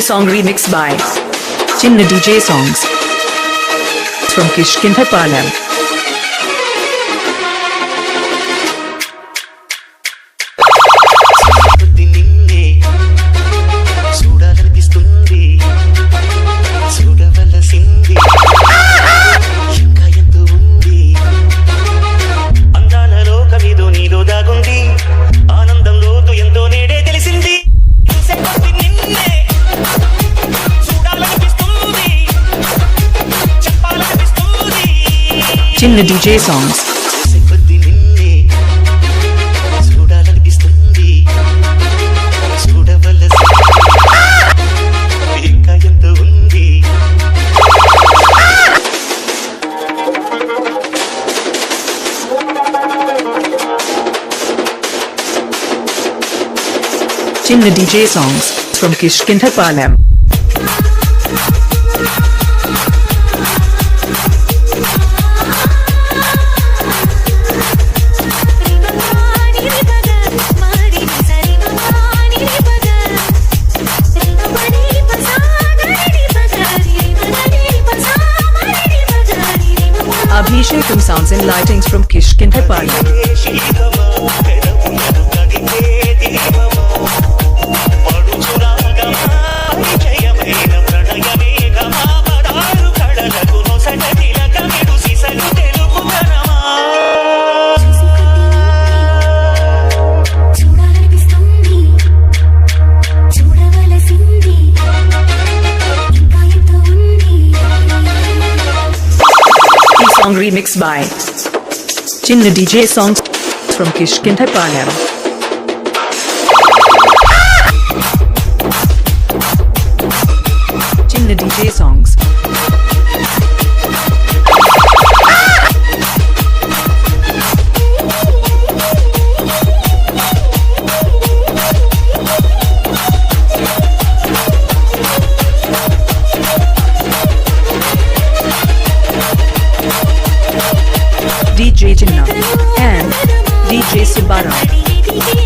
song remixed by Chinna DJ Songs from Kishkindapalam. Chinna DJ Songs. Chinna DJ Songs from Kishkindapalam. Abhishekam Sounds and Lightings from Kishkindapalam. Song remixed by Chinna DJ Songs from Kishkindapalam. Chinna DJ Songs. DJ Chinna and DJ Subbarao.